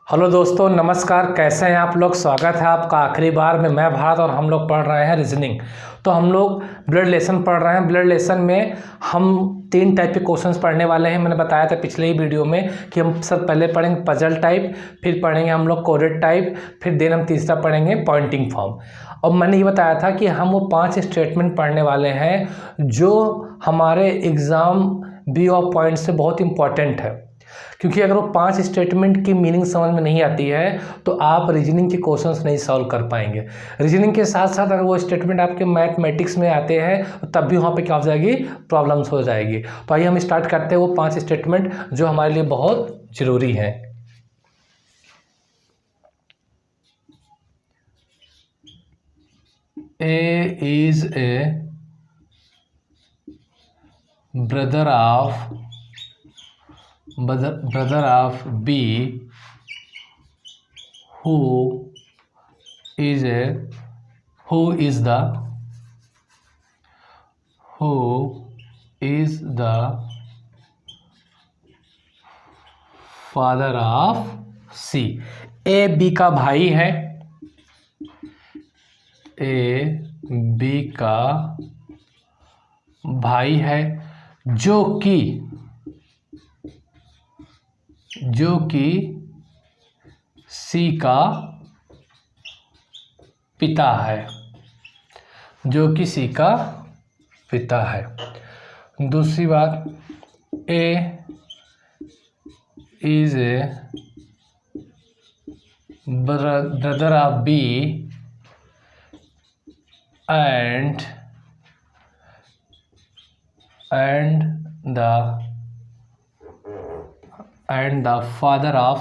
Hello दोस्तों, नमस्कार। कैसे हैं आप लोग। स्वागत है आपका आखिरी बार में। मैं भारत और हम लोग पढ़ रहे हैं रीजनिंग। तो हम लोग ब्लड लेसन पढ़ रहे हैं। ब्लड लेसन में हम 3 टाइप के क्वेश्चंस पढ़ने वाले हैं। मैंने बताया था पिछले ही वीडियो में कि हम सब पहले पढ़ेंगे पजल टाइप, फिर पढ़ेंगे हम लोग कोडेड टाइप, फिर देन हम तीसरा पढ़ेंगे पॉइंटिंग फॉर्म। और मैंने ये बताया था कि हम वो 5 स्टेटमेंट पढ़ने वाले हैं जो हमारे एग्ज़ाम बी ऑफ पॉइंट से बहुत इंपॉर्टेंट है। क्योंकि अगर वो 5 स्टेटमेंट की मीनिंग समझ में नहीं आती है तो आप रीजनिंग के क्वेश्चंस नहीं सॉल्व कर पाएंगे। रीजनिंग के साथ साथ अगर वो स्टेटमेंट आपके मैथमेटिक्स में आते हैं तब भी वहाँ पे क्या हो जाएगी, प्रॉब्लम्स हो जाएगी। तो आइए हम स्टार्ट करते हैं वो 5 स्टेटमेंट जो हमारे लिए बहुत ज़रूरी हैं। A is a brother of B who is the father of C। A B का भाई है। ए बी का भाई है जो कि सी का पिता है। दूसरी बात, A is a brother of B and the father of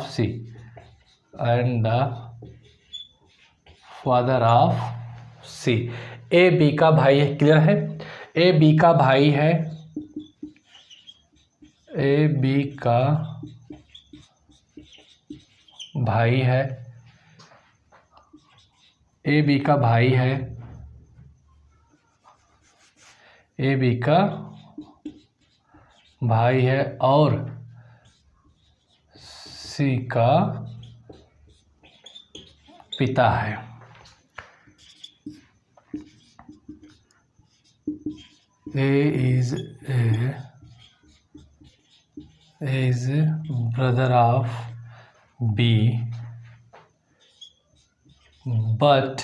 C A B का भाई है। क्लियर है। ए बी का भाई है। ए बी का भाई है। ए बी का भाई है। ए बी का भाई है और सी का पिता है। A is brother of B but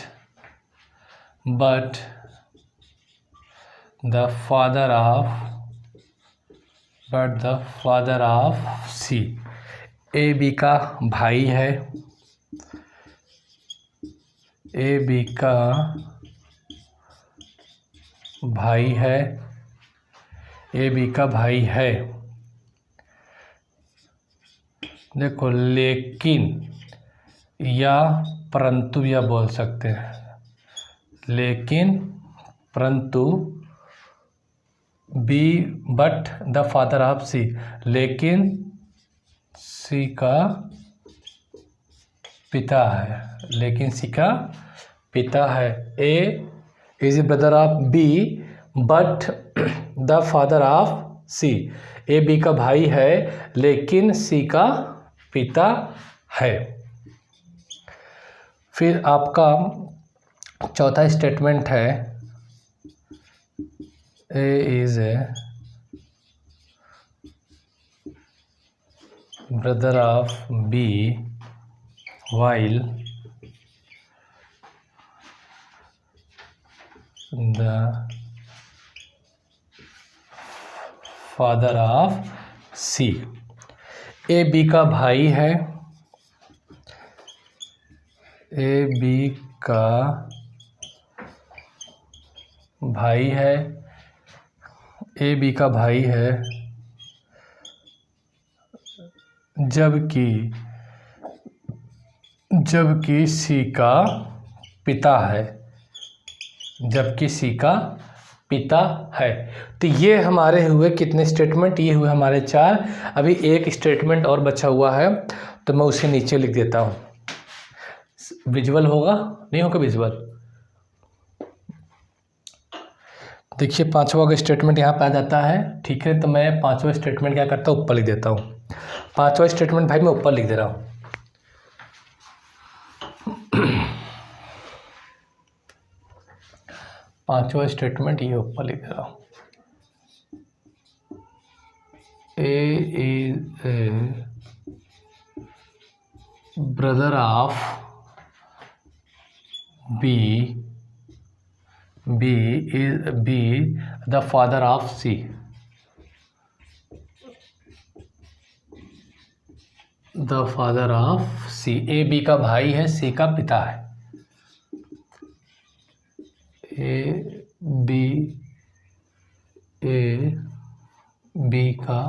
the father of C। A B का भाई है। ए बी का भाई है। ए बी का भाई है। देखो, लेकिन या परंतु या बोल सकते हैं। लेकिन परंतु B but the father of C, लेकिन सी का पिता है। A is brother of B but the father of C. A B का भाई है लेकिन सी का पिता है। फिर आपका चौथा स्टेटमेंट है, A is a brother of B while the father of C। A B का भाई है। ए बी का भाई है। ए बी का भाई है जबकि सी का पिता है। तो ये हमारे हुए कितने स्टेटमेंट, ये हुए हमारे 4। अभी एक स्टेटमेंट और बचा हुआ है तो मैं उसे नीचे लिख देता हूँ। विजुअल होगा, नहीं होगा विजुअल। देखिए 5वां स्टेटमेंट यहाँ पे आ जाता है। ठीक है, तो मैं 5वां स्टेटमेंट क्या करता हूँ, ऊपर लिख देता हूँ। 5वां स्टेटमेंट भाई मैं ऊपर लिख दे रहा हूँ। पांचवा स्टेटमेंट ये ऊपर लिख रहा हूँ, A is a brother of B, B is B the father of C, the father of C. A B का भाई है, सी का पिता है। ए बी का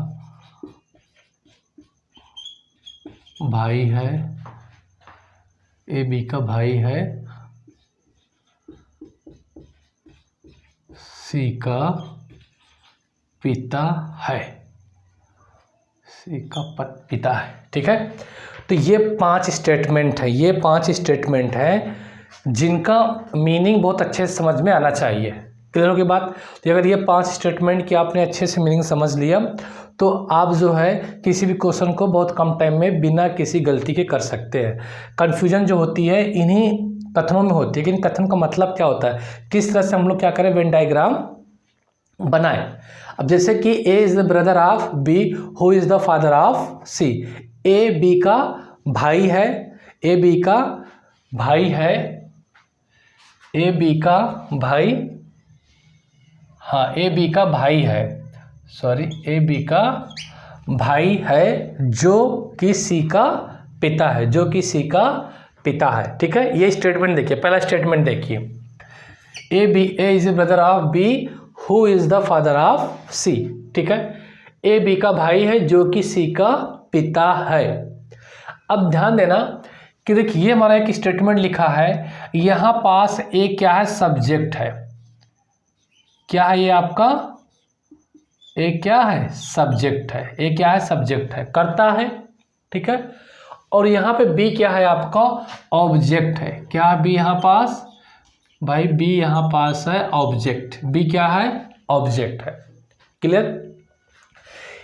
भाई है, ए बी का भाई है, सी का पिता है, सी का पिता है। ठीक है, तो ये 5 स्टेटमेंट है, ये 5 स्टेटमेंट है जिनका मीनिंग बहुत अच्छे से समझ में आना चाहिए। क्लियर हो गई बात? तो अगर ये 5 स्टेटमेंट की आपने अच्छे से मीनिंग समझ लिया तो आप जो है किसी भी क्वेश्चन को बहुत कम टाइम में बिना किसी गलती के कर सकते हैं। कन्फ्यूजन जो होती है इन्हीं कथनों में होती है कि इन कथन का मतलब क्या होता है, किस तरह से हम लोग क्या करें, वेन डायग्राम बनाएं। अब जैसे कि A is the brother of B who is the father of C. A B का भाई है, ए बी का भाई है, ए बी का भाई, हाँ ए बी का भाई है, सॉरी ए बी का भाई है जो कि सी का पिता है, जो कि सी का पिता है। ठीक है, ये स्टेटमेंट देखिए, पहला स्टेटमेंट देखिए, A is a brother of B who is the father of C. ठीक है, ए बी का भाई है जो कि सी का पिता है। अब ध्यान देना कि देखिए ये हमारा एक स्टेटमेंट लिखा है, यहाँ पास ए क्या है, सब्जेक्ट है। क्या है ये आपका, ए क्या है, सब्जेक्ट है, ए क्या है, सब्जेक्ट है, करता है। ठीक है, और यहाँ पे बी क्या है आपका, ऑब्जेक्ट है। क्या है बी यहाँ पास, भाई बी यहाँ पास है ऑब्जेक्ट, बी क्या है, ऑब्जेक्ट है। क्लियर?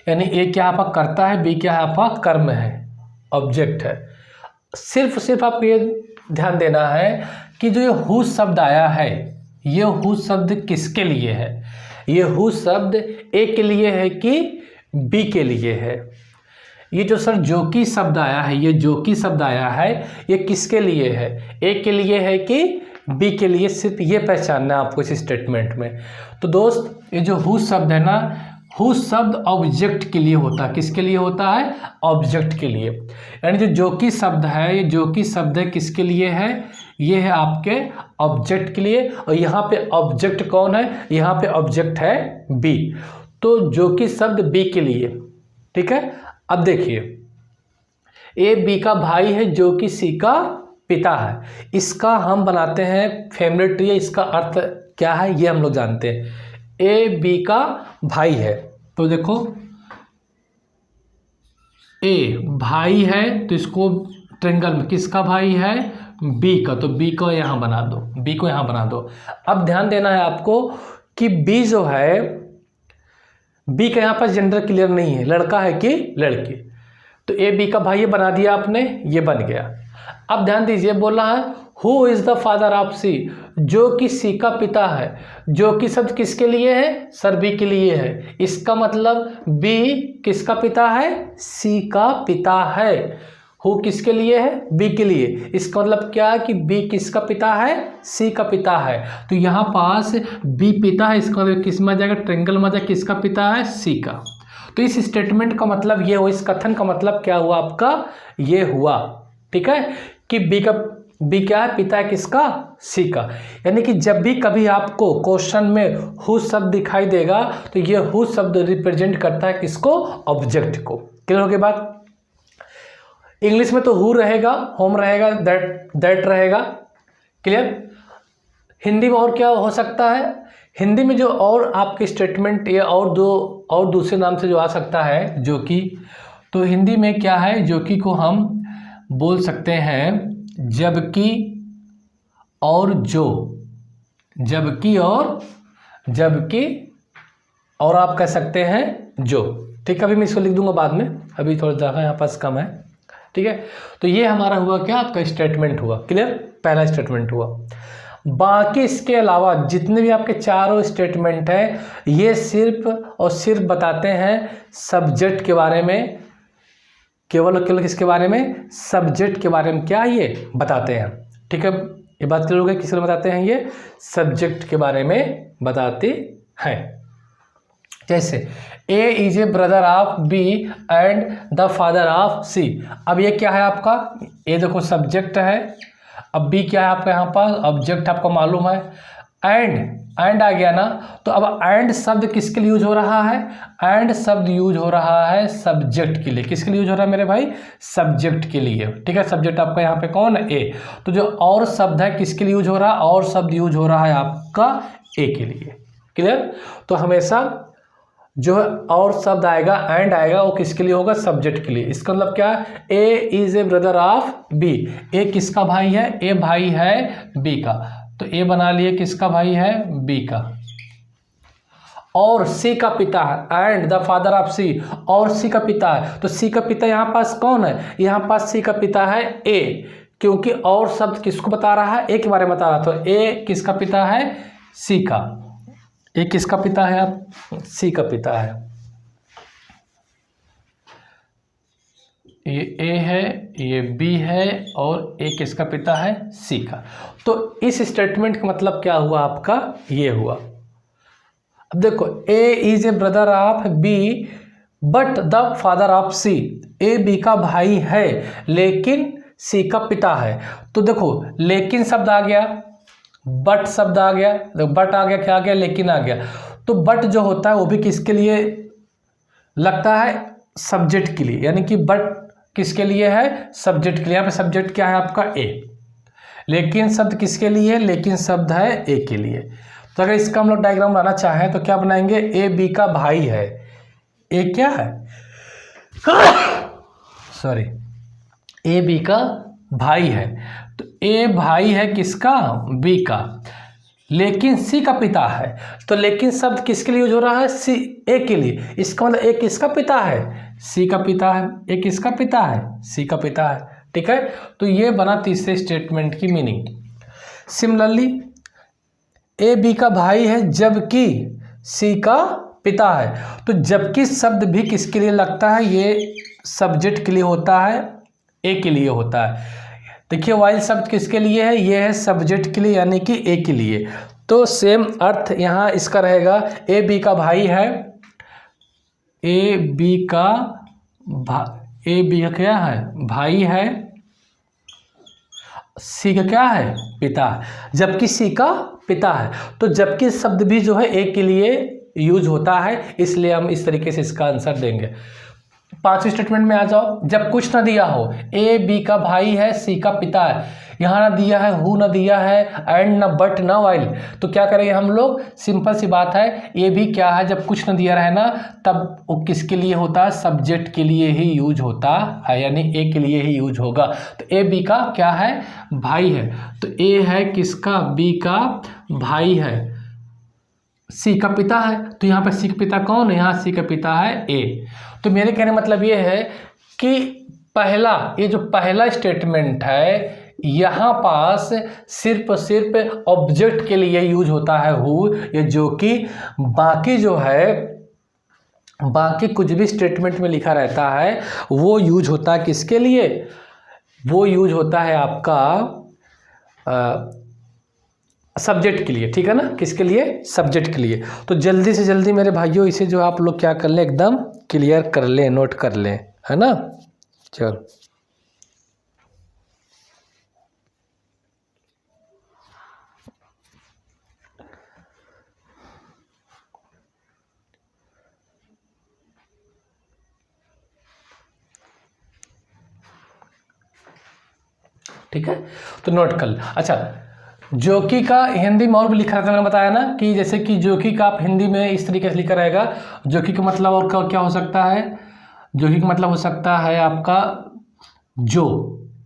यानी ए क्या आपका करता है, बी क्या है आपका कर्म है, ऑब्जेक्ट है। सिर्फ आपको ये ध्यान देना है कि जो ये हु शब्द आया है, ये हु शब्द किसके लिए है, ये हु शब्द ए के लिए है कि बी के लिए है। ये जो सर जो कि शब्द आया है, ये जो कि शब्द आया है ये किसके लिए है, ए के लिए है कि बी के लिए, सिर्फ ये पहचानना है आपको इस स्टेटमेंट में। तो दोस्त ये जो हु शब्द है ना, हु शब्द ऑब्जेक्ट के लिए होता है, किसके लिए होता है, ऑब्जेक्ट के लिए। यानी जो कि शब्द है, ये जो कि शब्द है किसके लिए है, ये है आपके ऑब्जेक्ट के लिए। और यहाँ पे ऑब्जेक्ट कौन है, यहाँ पे ऑब्जेक्ट है बी, तो जो कि शब्द बी के लिए। ठीक है, अब देखिए ए बी का भाई है जो कि सी का पिता है, इसका हम बनाते हैं फैमिली ट्री, इसका अर्थ क्या है ये हम लोग जानते हैं। ए बी का भाई है, तो देखो ए भाई है तो इसको ट्रायंगल में किसका भाई है, बी का, तो बी को यहाँ बना दो, बी को यहाँ बना दो। अब ध्यान देना है आपको कि बी जो है, बी का यहाँ पर जेंडर क्लियर नहीं है, लड़का है कि लड़की, तो ए बी का भाई ये बना दिया आपने, ये बन गया। अब ध्यान दीजिए, बोल रहा है who is the father of C, जो कि सी का पिता है। जो कि शब्द किसके लिए है, सर बी के लिए है, इसका मतलब बी किसका पिता है, सी का पिता है। हु किसके लिए है, बी के लिए, इसका मतलब क्या है कि बी किसका पिता है, सी का पिता है। तो यहाँ पास बी पिता है, इसका मतलब किस में आ जाएगा, ट्रायंगल में आ जाएगा, किसका पिता है, सी का। तो इस स्टेटमेंट का मतलब ये हुआ, इस कथन का मतलब क्या हुआ आपका, ये हुआ। ठीक है, कि बी क्या है, पिता है किसका, सी का। यानी कि जब भी कभी आपको क्वेश्चन में हु शब्द दिखाई देगा तो ये हु शब्द रिप्रेजेंट करता है किसको, ऑब्जेक्ट को। क्लियर हो गई बात? इंग्लिश में तो हु रहेगा, होम रहेगा, दैट रहेगा। क्लियर? हिंदी में और क्या हो सकता है, हिंदी में जो और आपके स्टेटमेंट या और दूसरे नाम से जो आ सकता है जो कि, तो हिंदी में क्या है, जो कि को हम बोल सकते हैं जबकि और जो, जबकि और आप कह सकते हैं जो। ठीक है, अभी मैं इसको लिख दूंगा बाद में, अभी थोड़ा जगह यहाँ पास कम है। ठीक है, तो ये हमारा हुआ क्या, आपका स्टेटमेंट हुआ। क्लियर? पहला स्टेटमेंट हुआ। बाकी इसके अलावा जितने भी आपके चारों स्टेटमेंट हैं ये सिर्फ और सिर्फ बताते हैं सब्जेक्ट के बारे में, केवल और केवल किसके बारे में, सब्जेक्ट के बारे में क्या ये बताते हैं। ठीक है, ये बात क्लियर हो गई, किसके बताते हैं, ये सब्जेक्ट के बारे में बताते हैं। जैसे A is a brother of B and the father of C. अब ये क्या है आपका, ए देखो सब्जेक्ट है, अब बी क्या है आपका यहाँ पास ऑब्जेक्ट, आपको मालूम है। एंड आ गया ना, तो अब एंड शब्द किसके लिए यूज हो रहा है, एंड शब्द यूज हो रहा है सब्जेक्ट के लिए। किसके लिए यूज हो रहा है मेरे भाई, सब्जेक्ट के लिए। ठीक है, सब्जेक्ट आपका यहाँ पे कौन है, ए। तो जो और शब्द है किसके लिए यूज हो रहा है, और शब्द यूज हो रहा है आपका ए के लिए। क्लियर, तो हमेशा जो है और शब्द आएगा, एंड आएगा, वो किसके लिए होगा, सब्जेक्ट के लिए। इसका मतलब क्या है, A is a brother of B. A किसका भाई है, ए भाई है बी का, तो ए बना लिए किसका भाई है, बी का। और सी का पिता है, एंड द फादर ऑफ सी, और सी का पिता है, तो सी का पिता यहाँ पास कौन है, यहाँ पास सी का पिता है ए, क्योंकि और शब्द किसको बता रहा है, ए के बारे में बता रहा है, तो ए किसका पिता है, सी का। ए किसका पिता है, आप सी का पिता है। ये ए है, ये बी है, और ए किसका पिता है, सी का। तो इस स्टेटमेंट का मतलब क्या हुआ आपका, ये हुआ। अब देखो, A is a brother of B but the father of C. A B का भाई है लेकिन सी का पिता है। तो देखो लेकिन शब्द आ गया, बट शब्द आ गया, बट आ गया, क्या आ गया, लेकिन आ गया। तो बट जो होता है वो भी किसके लिए लगता है, सब्जेक्ट के लिए, यानी कि बट किसके लिए है, सब्जेक्ट के लिए। यहाँ पे सब्जेक्ट क्या है आपका, ए। लेकिन शब्द किसके लिए, लेकिन शब्द है ए के लिए। तो अगर इसका हम लोग डायग्राम बनाना चाहें तो क्या बनाएंगे, ए बी का भाई है, ए क्या है सॉरी, ए बी का भाई है, तो ए भाई है किसका, बी का, लेकिन सी का पिता है। तो लेकिन शब्द किसके लिए यूज हो रहा है, सी, ए के लिए। इसका मतलब ए किसका पिता है, सी का पिता है। ए किसका पिता है, सी का पिता है। ठीक है, तो ये बना तीसरे स्टेटमेंट की मीनिंग। सिमिलरली ए बी का भाई है जबकि सी का पिता है, तो जबकि शब्द भी किसके लिए लगता है, ये सब्जेक्ट के लिए होता है, ए के लिए होता है। देखिए वाइल शब्द किसके लिए है, ये है सब्जेक्ट के लिए, यानी कि ए के लिए। तो सेम अर्थ यहाँ इसका रहेगा, ए बी का भाई है, ए बी का क्या है, भाई है, सी का क्या है, पिता, जबकि सी का पिता है। तो जबकि शब्द भी जो है ए के लिए यूज होता है, इसलिए हम इस तरीके से इसका आंसर देंगे। पांचवें स्टेटमेंट में आ जाओ, जब कुछ ना दिया हो, ए बी का भाई है, सी का पिता है, यहाँ ना दिया है, हु ना दिया है, एंड ना बट ना वाइल, तो क्या करेंगे हम लोग, सिंपल सी बात है, ए भी क्या है, जब कुछ ना दिया रहे ना तब वो किसके लिए होता है, सब्जेक्ट के लिए ही यूज होता है, यानी ए के लिए ही यूज होगा। तो ए बी का क्या है, भाई है, तो ए है किसका, बी का भाई है, सी का पिता है, तो यहाँ पर सी का पिता कौन है, यहाँ सी का पिता है ए। तो मेरे कहने मतलब ये है कि पहला, ये जो पहला स्टेटमेंट है यहाँ पास सिर्फ ऑब्जेक्ट के लिए यूज होता है हु, ये जो कि बाकी जो है, बाकी कुछ भी स्टेटमेंट में लिखा रहता है वो यूज होता है किसके लिए, वो यूज होता है आपका सब्जेक्ट के लिए। ठीक है ना, किसके लिए, सब्जेक्ट के लिए। तो जल्दी से जल्दी मेरे भाइयों इसे जो आप लोग क्या कर लें, एकदम क्लियर कर लें, नोट कर लें, है ना। चलो ठीक है, तो नोट कर। अच्छा, जोकी का हिंदी में और भी लिखा रहता है, मैंने बताया ना कि जैसे कि जोकी का आप हिंदी में इस तरीके से लिखा रहेगा, जोकी का मतलब और क्या हो सकता है, जोकी का मतलब हो सकता है आपका जो,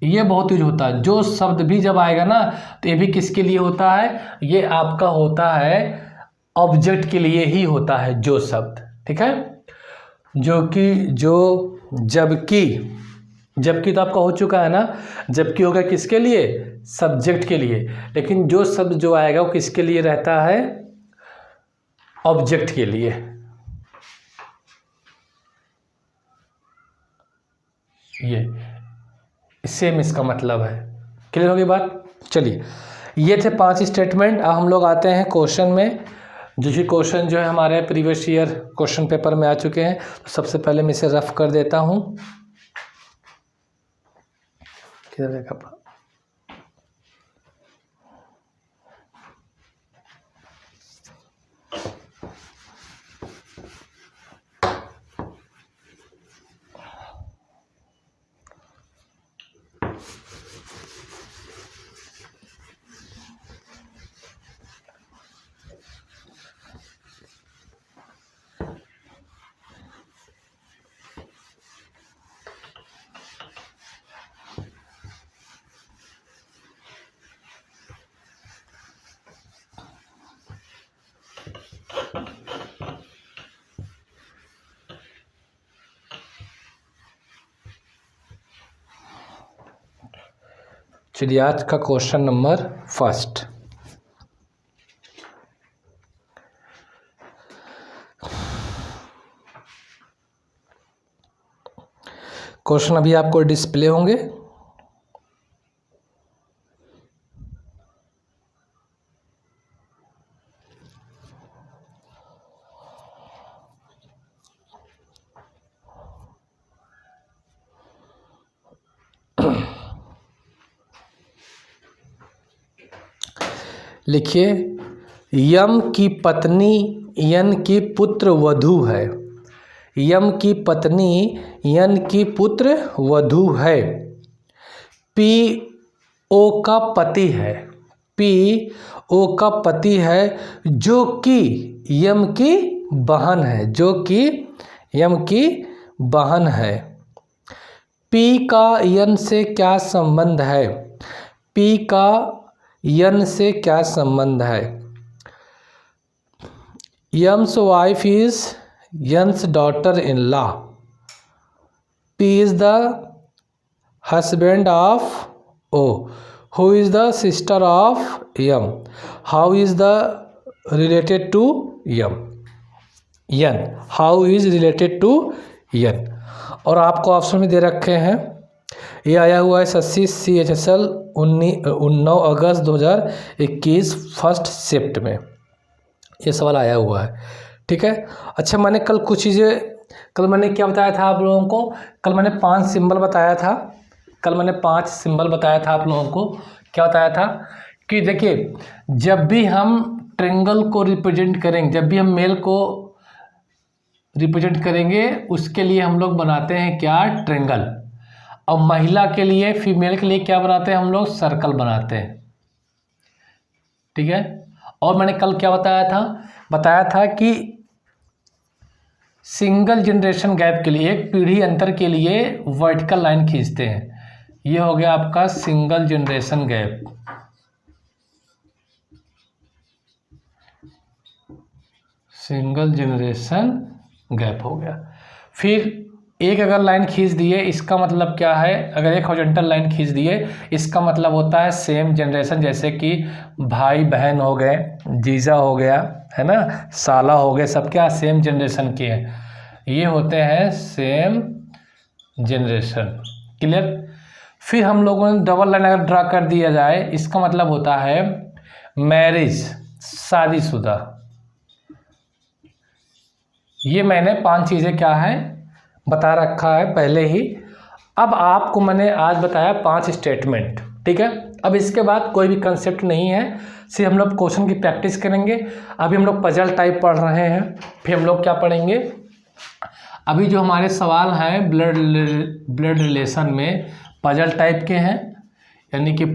ये बहुत यूज होता है, जो शब्द भी जब आएगा ना तो ये भी किसके लिए होता है, ये आपका होता है ऑब्जेक्ट के लिए ही होता है जो शब्द। ठीक है, जो कि, जो, जबकि, जबकि तो आपका हो चुका है ना, जबकि होगा किसके लिए, सब्जेक्ट के लिए, लेकिन जो शब्द जो आएगा वो किसके लिए रहता है, ऑब्जेक्ट के लिए। ये सेम इसका मतलब है। क्लियर होगी बात। चलिए, ये थे 5 स्टेटमेंट। अब हम लोग आते हैं क्वेश्चन में, जो कि क्वेश्चन जो है हमारे प्रीवियस ईयर क्वेश्चन पेपर में आ चुके हैं। तो सबसे पहले मैं इसे रफ कर देता हूँ। किधर है कपड़ा। चलिए, आज का क्वेश्चन नंबर फर्स्ट। क्वेश्चन अभी आपको डिस्प्ले होंगे। लिखिए, यम की पत्नी यन की पुत्र वधू है। यम की पत्नी यन की पुत्र वधू है। पी ओ का पति है। पी ओ का पति है, जो कि यम की बहन है। जो कि यम की बहन है। पी का यन से क्या संबंध है। पी का यन से क्या संबंध है। M's wife is N's daughter in law. P is the husband of O, who is the sister of M, how is the related to M, N, how is related to N. और आपको option में दे रखे हैं, ये आया हुआ है SSC CHSL 9 अगस्त 2021 first shift में ये सवाल आया हुआ है। ठीक है। अच्छा, मैंने कल कुछ चीज़ें, कल मैंने क्या बताया था आप लोगों को, कल मैंने 5 सिंबल बताया था। कल मैंने 5 सिंबल बताया था आप लोगों को। क्या बताया था कि देखिए, जब भी हम ट्रायंगल को रिप्रेजेंट करेंगे, जब भी हम मेल को रिप्रेजेंट करेंगे, उसके लिए हम लोग बनाते हैं क्या, ट्रायंगल। और महिला के लिए, फीमेल के लिए क्या बनाते हैं हम लोग, सर्कल बनाते हैं। ठीक है। और मैंने कल क्या बताया था कि सिंगल जनरेशन गैप के लिए, एक पीढ़ी अंतर के लिए वर्टिकल लाइन खींचते हैं। ये हो गया आपका single generation gap. Single generation gap हो गया। फिर एक अगर लाइन खींच दिए, इसका मतलब क्या है, अगर एक हॉरिजॉन्टल लाइन खींच दिए, इसका मतलब होता है सेम जनरेशन। जैसे कि भाई बहन हो गए, जीजा हो गया, है ना, साला हो गए, सब क्या सेम जनरेशन के हैं। ये होते हैं सेम जनरेशन। क्लियर। फिर हम लोगों ने डबल लाइन अगर ड्रा कर दिया जाए, इसका मतलब होता है मैरिज, शादीशुदा। ये मैंने 5 चीज़ें क्या है बता रखा है पहले ही। अब आपको मैंने आज बताया 5 स्टेटमेंट। ठीक है। अब इसके बाद कोई भी कंसेप्ट नहीं है, सिर्फ हम लोग क्वेश्चन की प्रैक्टिस करेंगे। अभी हम लोग पजल टाइप पढ़ रहे हैं, फिर हम लोग क्या पढ़ेंगे, अभी जो हमारे सवाल हैं ब्लड रिलेशन में पजल टाइप के हैं, यानी कि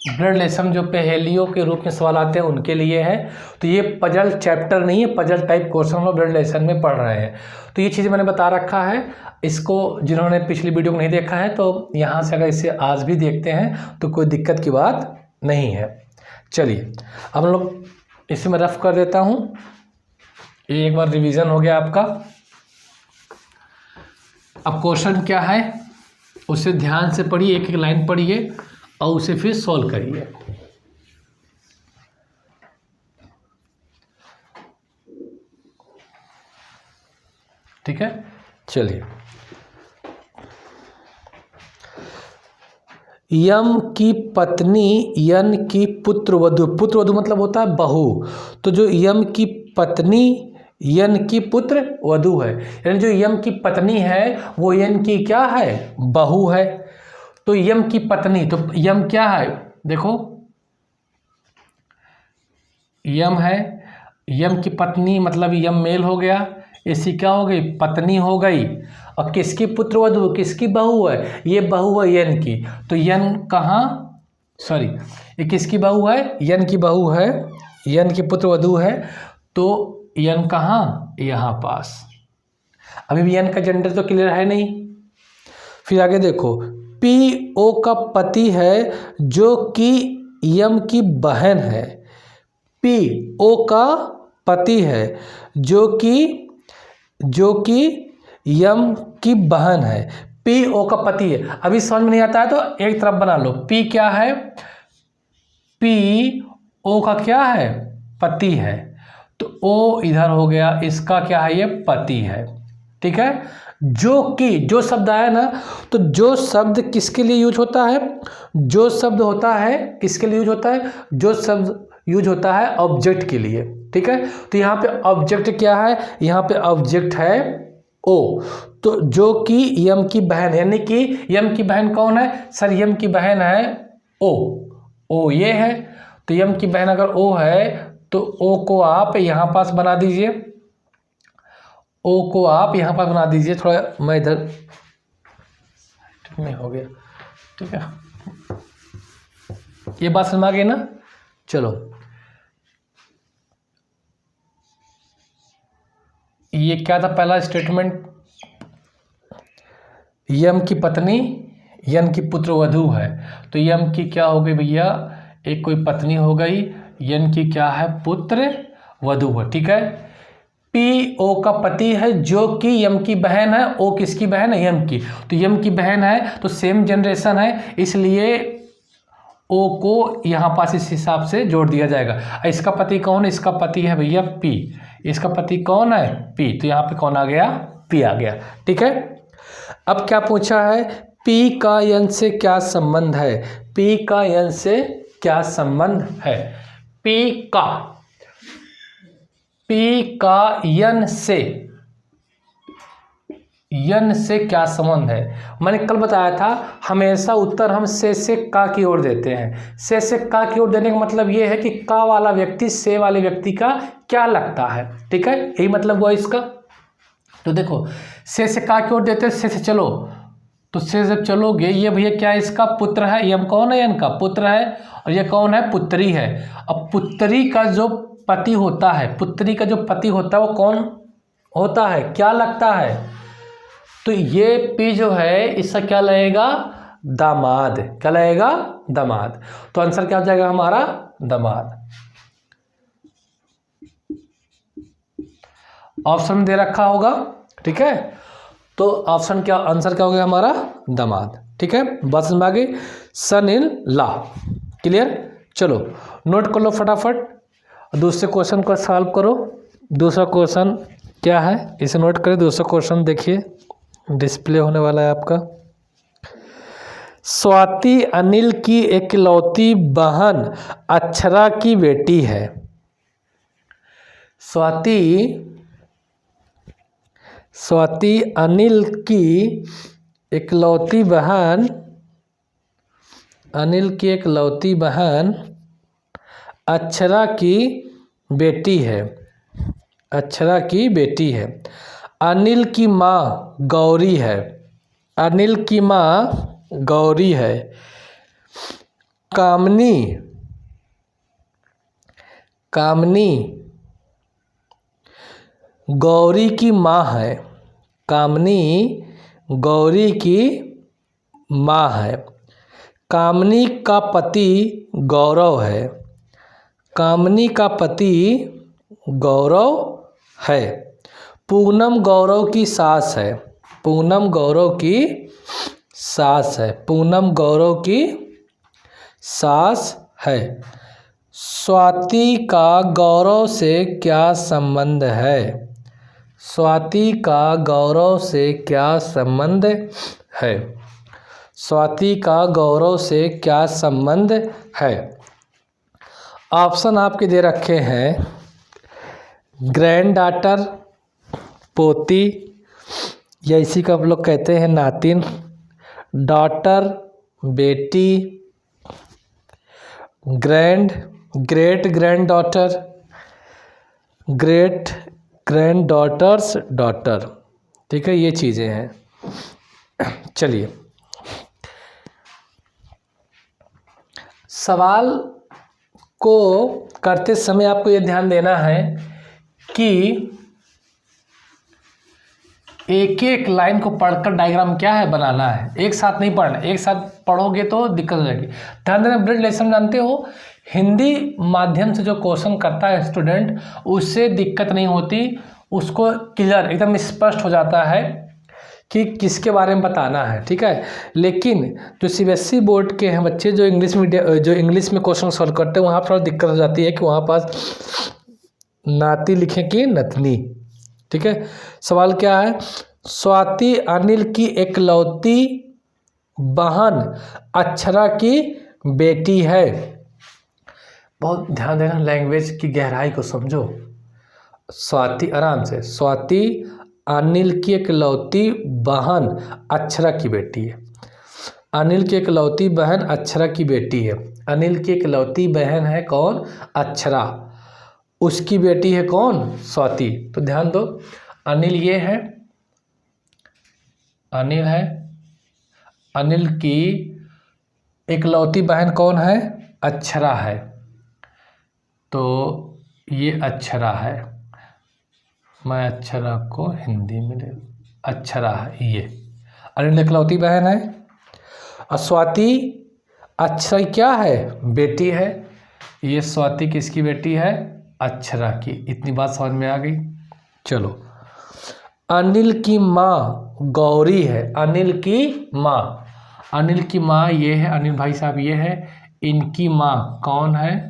ब्लड रिलेशन जो पहेलियों के रूप में सवाल आते हैं उनके लिए है। तो ये पजल चैप्टर नहीं है, पजल टाइप क्वेश्चन हम लोग ब्लड रिलेशन में पढ़ रहे हैं। तो ये चीज़ मैंने बता रखा है। इसको जिन्होंने पिछली वीडियो को नहीं देखा है, तो यहाँ से अगर इसे आज भी देखते हैं तो कोई दिक्कत की बात नहीं है। चलिए, अब हम लोग इसे मैं रफ कर देता हूँ। ये एक बार रिवीजन हो गया आपका। अब क्वेश्चन क्या है उसे ध्यान से पढ़िए, एक एक लाइन पढ़िए और उसे फिर सॉल्व करिए। ठीक है, चलिए। यम की पत्नी यन की पुत्रवधू, पुत्रवधू मतलब होता है बहू, तो जो यम की पत्नी यन की पुत्र वधू है, यानी जो यम की पत्नी है वो यन की क्या है, बहू है। तो यम की पत्नी, तो यम क्या है, देखो यम है, यम की पत्नी मतलब यम मेल हो गया, इसकी क्या हो गई, पत्नी हो गई। और किसकी पुत्रवधू, किसकी बहू है, ये बहू है यन की, तो यन कहाँ, सॉरी ये किसकी बहू है, यन की बहू है, यन की पुत्रवधू है, तो यन कहाँ, यहाँ पास। अभी भी यन का जेंडर तो क्लियर है नहीं। फिर आगे देखो, पी ओ का पति है जो कि यम की बहन है, पी ओ का पति है जो कि यम की बहन है, पी ओ का पति है। अभी समझ में नहीं आता है तो एक तरफ बना लो, पी क्या है, पी ओ का क्या है, पति है, तो ओ इधर हो गया, इसका क्या है, ये पति है। ठीक है, जो कि, जो शब्द आया ना, तो जो शब्द किसके लिए यूज होता है, जो शब्द होता है किसके लिए यूज होता है, जो शब्द यूज होता है ऑब्जेक्ट के लिए। ठीक है, तो यहाँ पे ऑब्जेक्ट क्या है, यहाँ पे ऑब्जेक्ट है ओ, तो जो कि यम की बहन, यानी कि यम की बहन कौन है सर, यम की बहन है ओ ये है, तो यम की बहन अगर ओ है तो ओ को आप यहाँ पास बना दीजिए, ओ को आप यहाँ पास बना दीजिए, थोड़ा मैं इधर में हो गया। ठीक है, ये बात समझ आ गई ना। चलो, ये क्या था पहला स्टेटमेंट, यम की पत्नी यन की पुत्रवधू है, तो यम की क्या हो गई भैया, एक कोई पत्नी हो गई, यन की क्या है, पुत्र वधू है। ठीक है, पी ओ का पति है जो कि यम की बहन है, ओ किसकी बहन है, यम की, तो यम की बहन है तो सेम जनरेशन है, इसलिए ओ को यहाँ पास इस हिसाब से जोड़ दिया जाएगा। इसका पति कौन है, इसका पति है भैया पी, इसका पति कौन है, पी, तो यहाँ पे कौन आ गया, पी आ गया। ठीक है, अब क्या पूछा है, पी का यन से क्या संबंध है, पी का यन से क्या संबंध है, पी का यन से क्या संबंध है। मैंने कल बताया था हमेशा उत्तर हम से का की ओर देते हैं, से का की ओर देने का मतलब ये है कि का वाला व्यक्ति से वाले व्यक्ति का क्या लगता है। ठीक है, यही मतलब हुआ इसका। तो देखो से का की ओर देते हैं, से चलो, तो से जब चलोगे, ये भैया क्या इसका पुत्र है, यम कौन है, यन का पुत्र है, और ये कौन है, पुत्री है। अब पुत्री का जो पति होता है, पुत्री का जो पति होता है वो कौन होता है, क्या लगता है, तो ये पी जो है इसका क्या लगेगा, दामाद, क्या लगेगा, दामाद। तो आंसर क्या हो जाएगा हमारा, दामाद। ऑप्शन दे रखा होगा। ठीक है, तो ऑप्शन क्या, आंसर क्या हो गया हमारा, दामाद। ठीक है, बात समझ आ गई, सन इन लॉ, क्लियर। चलो नोट कर लो फटाफट, दूसरे क्वेश्चन को सॉल्व करो। दूसरा क्वेश्चन क्या है इसे नोट करें, दूसरा क्वेश्चन देखिए डिस्प्ले होने वाला है आपका। स्वाति अनिल की इकलौती बहन अक्षरा की बेटी है। स्वाति अनिल की इकलौती बहन, अक्षरा की बेटी है, अक्षरा की बेटी है। अनिल की माँ गौरी है, अनिल की माँ गौरी है। कामनी गौरी की माँ है, कामनी गौरी की माँ है। कामनी का पति गौरव है, कामनी का पति गौरव है। पूनम गौरव की सास है, पूनम गौरव की सास है। पूनम गौरव की सास है। स्वाति का गौरव से क्या संबंध है? स्वाति का गौरव से क्या संबंध है? स्वाति का गौरव से क्या संबंध है? ऑप्शन आपके दे रखे हैं, ग्रैंड डॉटर पोती, या इसी को हम लोग कहते हैं नातिन, डॉटर बेटी, great grand daughter, great grand daughters daughter. ठीक है, ये चीज़ें हैं। चलिए, सवाल को करते समय आपको ये ध्यान देना है कि एक एक लाइन को पढ़कर डायग्राम क्या है बनाना है, एक साथ नहीं पढ़ना। एक साथ पढ़ोगे तो दिक्कत हो जाएगी। ध्यान देना, ब्लड रिलेशन जानते हो, हिंदी माध्यम से जो क्वेश्चन करता है स्टूडेंट, उससे दिक्कत नहीं होती, उसको क्लियर एकदम स्पष्ट हो जाता है कि किसके बारे में बताना है। ठीक है, लेकिन जो सीबीएसई बोर्ड के हैं बच्चे, जो इंग्लिश में क्वेश्चन सॉल्व करते हैं, वहाँ पर थोड़ा दिक्कत हो जाती है कि वहाँ पास नाती लिखें कि नतनी। ठीक है, सवाल क्या है? स्वाति अनिल की एकलौती बहन अक्षरा की बेटी है। बहुत ध्यान देना, लैंग्वेज की गहराई को समझो। स्वाति, आराम से, स्वाति अनिल की एकलौती बहन अक्षरा की बेटी है। अनिल की एकलौती बहन अक्षरा की बेटी है। अनिल की एकलौती बहन है कौन? अक्षरा। उसकी बेटी है कौन? स्वाति। तो ध्यान दो, अनिल ये है, अनिल है, अनिल की एकलौती बहन कौन है? अक्षरा है। तो ये अक्षरा है, मैं अक्षरा को हिंदी में ले, अक्षरा है ये, अनिल एकलौती बहन है। और स्वाति अक्षरा क्या है? बेटी है। ये स्वाति किसकी बेटी है? अक्षरा की। इतनी बात समझ में आ गई। चलो, अनिल की माँ गौरी है। अनिल की माँ, अनिल की माँ ये है, अनिल भाई साहब ये है, इनकी माँ कौन है?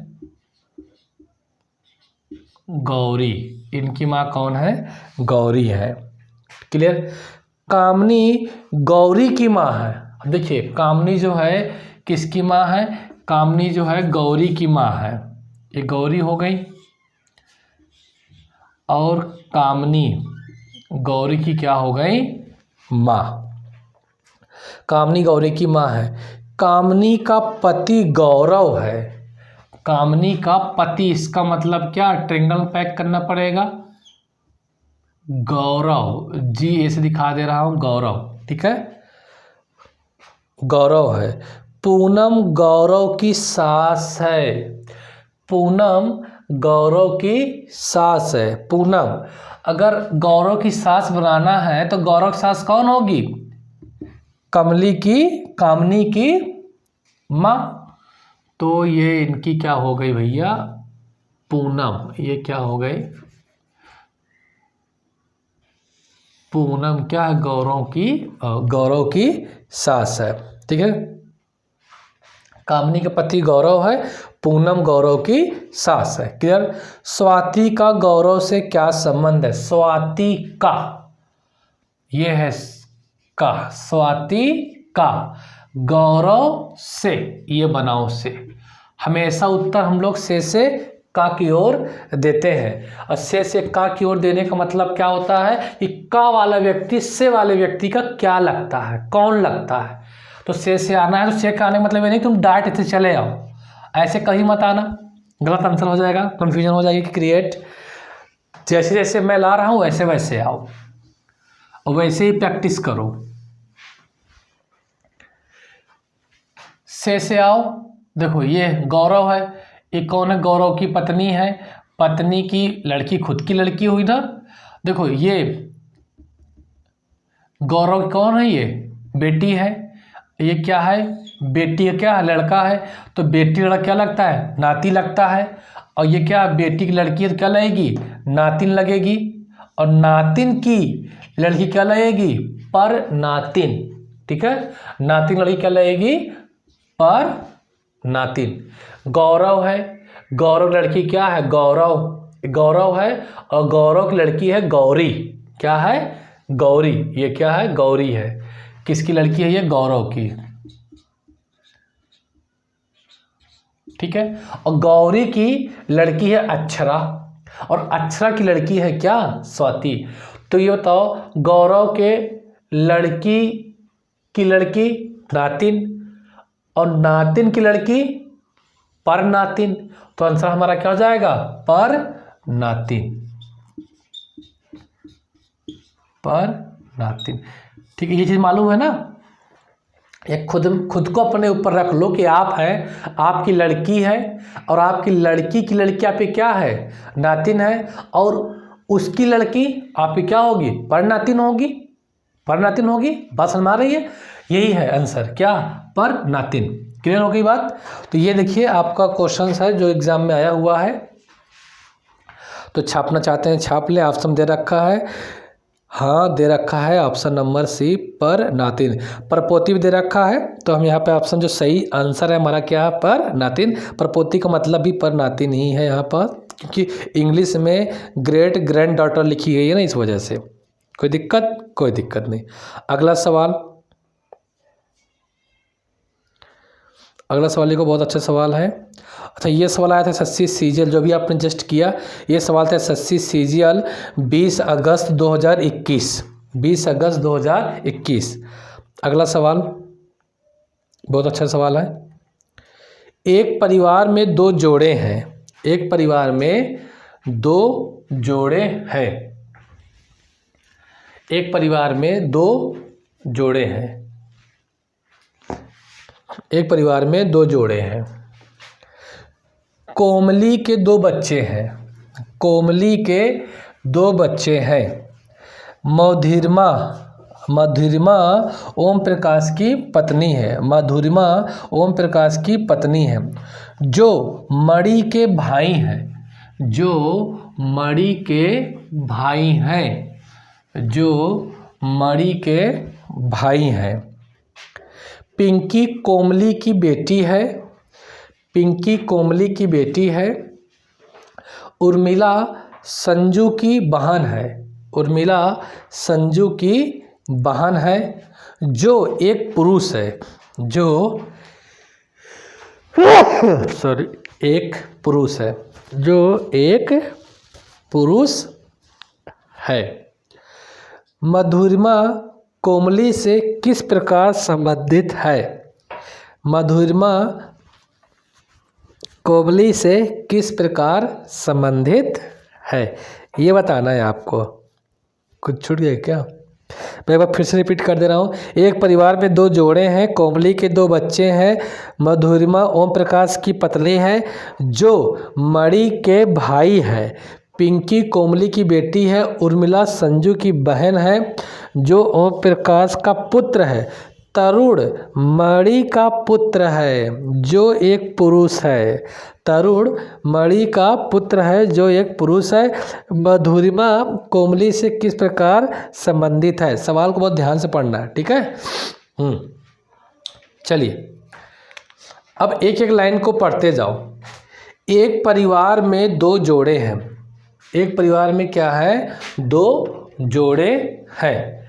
गौरी। इनकी माँ कौन है? गौरी है। क्लियर? कामनी गौरी की माँ है। देखिए, कामनी जो है किसकी माँ है? कामनी जो है गौरी की माँ है। ये गौरी हो गई, और कामनी गौरी की क्या हो गई? माँ। कामनी गौरी की माँ है। कामनी का पति गौरव है। कामनी का पति, इसका मतलब क्या? ट्रायंगल पैक करना पड़ेगा। गौरव, जी ऐसे दिखा दे रहा हूँ, गौरव। ठीक है, गौरव है। पूनम गौरव की सास है। पूनम गौरव की सास है। पूनम, अगर गौरव की सास बनाना है तो गौरव की सास कौन होगी? कामनी की माँ। तो ये इनकी क्या हो गई भैया? पूनम। ये क्या हो गई? पूनम क्या है? गौरव की सास है। ठीक है, कामनी के पति गौरव है, पूनम गौरव की सास है। क्लियर? स्वाति का गौरव से क्या संबंध है? स्वाति का, ये है का, स्वाति का गौरव से, ये बनाओ से। हमेशा उत्तर हम लोग से का की ओर देते हैं। और से का की ओर देने का मतलब क्या होता है कि का वाला व्यक्ति से वाले व्यक्ति का क्या लगता है, कौन लगता है। तो से आना है तो से का आने का मतलब ये नहीं तुम डायरेक्ट ऐसे चले आओ, ऐसे कहीं मत आना, गलत आंसर हो जाएगा, कन्फ्यूजन हो जाएगी क्रिएट। जैसे जैसे मैं ला रहा हूँ वैसे वैसे आओ और वैसे ही प्रैक्टिस करो। से आओ। देखो, ये गौरव है, ये कौन है? गौरव की पत्नी है। पत्नी की लड़की खुद की लड़की हुई ना। देखो, ये गौरव कौन है? ये बेटी है। ये क्या है? बेटी है, क्या है? लड़का है। तो बेटी लड़का क्या लगता है? नाती लगता है। और ये क्या? बेटी की लड़की है तो क्या लगेगी? नातिन लगेगी। और नातिन की लड़की क्या लगेगी? पर नातिन। ठीक है, नातिन लड़की क्या लगेगी? पर नातिन। गौरव है, गौरव लड़की क्या है? गौरव, गौरव है, और गौरव की लड़की है गौरी। क्या है? गौरी। ये क्या है? गौरी है। किसकी लड़की है ये? गौरव की। ठीक है, और गौरी की लड़की है अक्षरा, और अक्षरा की लड़की है क्या? स्वाति। तो ये बताओ, गौरव के लड़की की लड़की नातिन, और नातिन की लड़की पर नातिन, तो आंसर हमारा क्या हो जाएगा? पर नातिन। पर नातिन। ठीक है, ये चीज मालूम है ना? ये खुद को अपने ऊपर रख लो कि आप हैं, आपकी लड़की है, और आपकी लड़की की लड़की आपकी क्या है? नातिन है, और उसकी लड़की आपकी क्या होगी? पर नातिन होगी। पर नातिन होगी। बात समझ में आ रही है? यही है आंसर, क्या? पर नातिन। क्लियर हो गई बात? तो ये देखिए आपका क्वेश्चन है जो एग्जाम में आया हुआ है, तो छापना चाहते हैं छाप लें। ऑप्शन दे रखा है, हाँ दे रखा है ऑप्शन नंबर सी, पर नातिन। परपोती भी दे रखा है, तो हम यहाँ पे ऑप्शन जो सही आंसर है हमारा क्या है? पर नातिन। परपोती का मतलब भी पर नातिन ही है यहाँ पर, क्योंकि इंग्लिश में ग्रेट ग्रैंड डॉटर लिखी गई है ना, इस वजह से। कोई दिक्कत? कोई दिक्कत नहीं। अगला सवाल, अगला सवाल देखो, बहुत अच्छा सवाल है। अच्छा, ये सवाल आया था एसएससी सीजीएल, जो भी आपने जस्ट किया, ये सवाल था एसएससी सीजीएल 20 अगस्त 2021, 20 अगस्त 2021। अगला सवाल बहुत अच्छा सवाल है। एक परिवार में दो जोड़े हैं, एक परिवार में दो जोड़े हैं, एक परिवार में दो जोड़े हैं, एक परिवार में दो जोड़े हैं। कोमली के दो बच्चे हैं, कोमली के दो बच्चे हैं। मधुरिमा, मधुरिमा ओम प्रकाश की पत्नी है, मधुरिमा ओम प्रकाश की पत्नी है, जो मणि के भाई हैं, जो मणि के भाई हैं, जो मणि के भाई हैं। पिंकी कोमली की बेटी है, पिंकी कोमली की बेटी है। उर्मिला संजू की बहन है, उर्मिला संजू की बहन है, जो एक पुरुष है, जो सॉरी एक पुरुष है, जो एक पुरुष है। मधुरिमा कोमली से किस प्रकार संबंधित है? मधुरिमा कोमली से किस प्रकार संबंधित है, ये बताना है आपको। कुछ छूट गया क्या? मैं एक बार फिर से रिपीट कर दे रहा हूँ। एक परिवार में दो जोड़े हैं, कोमली के दो बच्चे हैं, मधुरिमा ओम प्रकाश की पत्नी है, जो मणि के भाई है। पिंकी कोमली की बेटी है, उर्मिला संजू की बहन है, जो ओम प्रकाश का पुत्र है। तरुण मणि का पुत्र है, जो एक पुरुष है। तरुण मणि का पुत्र है, जो एक पुरुष है। मधुरिमा कोमली से किस प्रकार संबंधित है? सवाल को बहुत ध्यान से पढ़ना है, ठीक है। चलिए अब एक एक लाइन को पढ़ते जाओ। एक परिवार में दो जोड़े हैं, एक परिवार में क्या है? दो जोड़े हैं।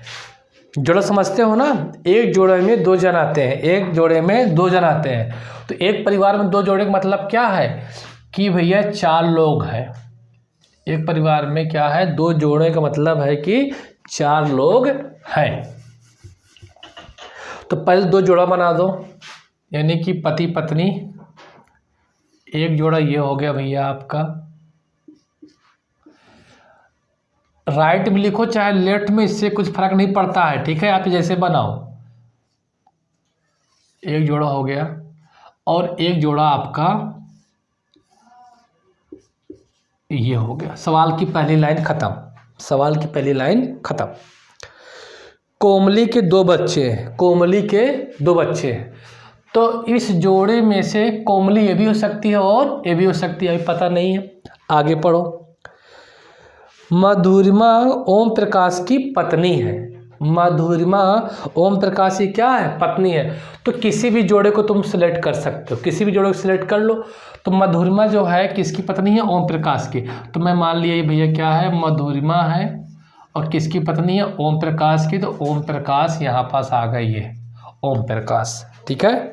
जोड़ा समझते हो ना? एक जोड़े में दो जन आते हैं, एक जोड़े में दो जन आते हैं। तो एक परिवार में दो जोड़े का मतलब क्या है? कि भैया चार लोग हैं। एक परिवार में क्या है? दो जोड़े का मतलब है कि चार लोग हैं। तो पहले दो जोड़ा बना दो, यानी कि पति पत्नी। एक जोड़ा ये हो गया भैया आपका। राइट में लिखो चाहे लेफ्ट में, इससे कुछ फर्क नहीं पड़ता है, ठीक है। आप जैसे बनाओ। एक जोड़ा हो गया, और एक जोड़ा आपका ये हो गया। सवाल की पहली लाइन खत्म, सवाल की पहली लाइन खत्म। कोमली के दो बच्चे हैं, कोमली के दो बच्चे हैं, तो इस जोड़े में से कोमली ये भी हो सकती है और ये भी हो सकती है, अभी पता नहीं है। आगे पढ़ो। मधुरिमा ओम प्रकाश की पत्नी है। मधुरिमा ओम प्रकाश की क्या है? पत्नी है। तो किसी भी जोड़े को तुम सिलेक्ट कर सकते हो, किसी भी जोड़े को सिलेक्ट कर लो। तो मधुरिमा जो है किसकी पत्नी है? ओम प्रकाश की। तो मैं मान लिया ये भैया क्या है? मधुरिमा है और किसकी पत्नी है? ओम प्रकाश की। तो ओम प्रकाश यहाँ पास आ गई है, ओम प्रकाश। ठीक है।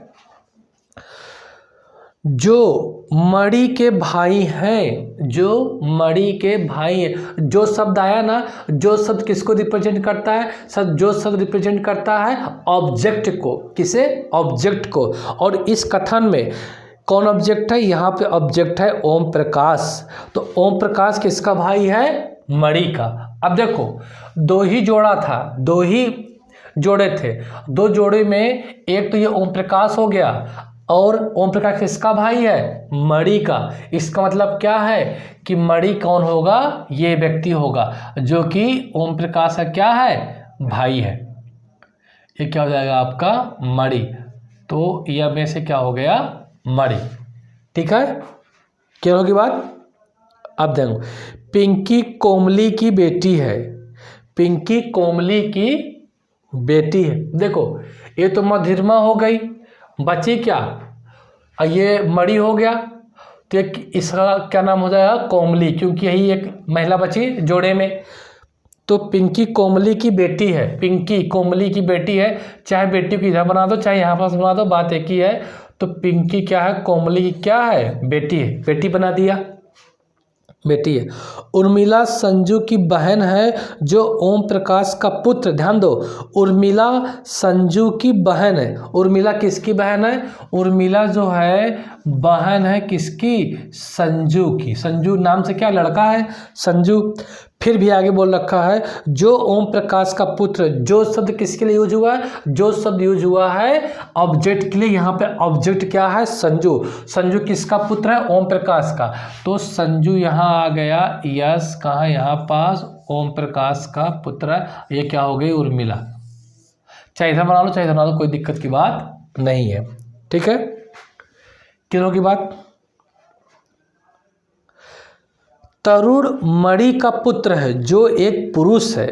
जो मणि के भाई हैं, जो मणि के भाई हैं, जो शब्द आया ना, जो शब्द किसको रिप्रेजेंट करता है? सब जो शब्द रिप्रेजेंट करता है ऑब्जेक्ट को। किसे? ऑब्जेक्ट को। और इस कथन में कौन ऑब्जेक्ट है? यहाँ पे ऑब्जेक्ट है ओम प्रकाश। तो ओम प्रकाश किसका भाई है? मणि का। अब देखो दो ही जोड़ा था, दो ही जोड़े थे, दो जोड़े में एक तो ये ओम प्रकाश हो गया और ओम प्रकाश किसका भाई है? मणि का। इसका मतलब क्या है कि मणि कौन होगा? ये व्यक्ति होगा जो कि ओम प्रकाश का क्या है? भाई है। ये क्या हो जाएगा आपका? मणि। तो यह में से क्या हो गया? मणि। ठीक है, क्या होगी बात? अब देखो, पिंकी कोमली की बेटी है। पिंकी कोमली की बेटी है। देखो ये तो मधुरिमा हो गई, बची क्या? ये मणि हो गया। तो इसका क्या नाम हो जाएगा? कोमली, क्योंकि यही एक महिला बची जोड़े में। तो पिंकी कोमली की बेटी है, पिंकी कोमली की बेटी है। चाहे बेटी को इधर बना दो चाहे यहाँ पास बना दो, बात एक ही है। तो पिंकी क्या है? कोमली की क्या है? बेटी है। बेटी बना दिया, बेटी है। उर्मिला संजू की बहन है जो ओम प्रकाश का पुत्र। ध्यान दो, उर्मिला संजू की बहन है। उर्मिला किसकी बहन है? उर्मिला जो है बहन है किसकी? संजू की। संजू नाम से क्या लड़का है? संजू। फिर भी आगे बोल रखा है जो ओम प्रकाश का पुत्र। जो शब्द किसके लिए यूज हुआ है? जो शब्द यूज हुआ है ऑब्जेक्ट के लिए। यहाँ पे ऑब्जेक्ट क्या है? संजू। संजू किसका पुत्र है? ओम प्रकाश का। तो संजू यहाँ आ गया, यस कहाँ? यहाँ पास ओम प्रकाश का पुत्र है। ये क्या हो गई? उर्मिला। चाहे इधर बना लो चाहे इधर बना लो, कोई दिक्कत की बात नहीं है। ठीक है, क्लियर की बात? तरुण मणि का पुत्र है जो एक पुरुष है।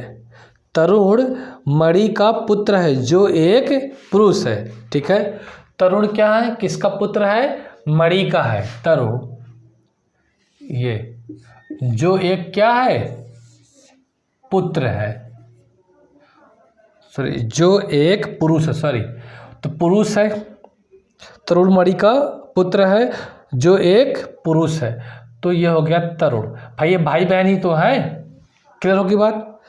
तरुण मणि का पुत्र है जो एक पुरुष है। ठीक है, तरुण क्या है? किसका पुत्र है? मणि का है तरुण। ये जो एक क्या है? पुत्र है, सॉरी जो एक पुरुष है, सॉरी तो पुरुष है। तरुण मणि का पुत्र है जो एक पुरुष है। तो ये हो गया तरुण। भाई ये भाई बहन ही तो है। क्लियर होगी बात?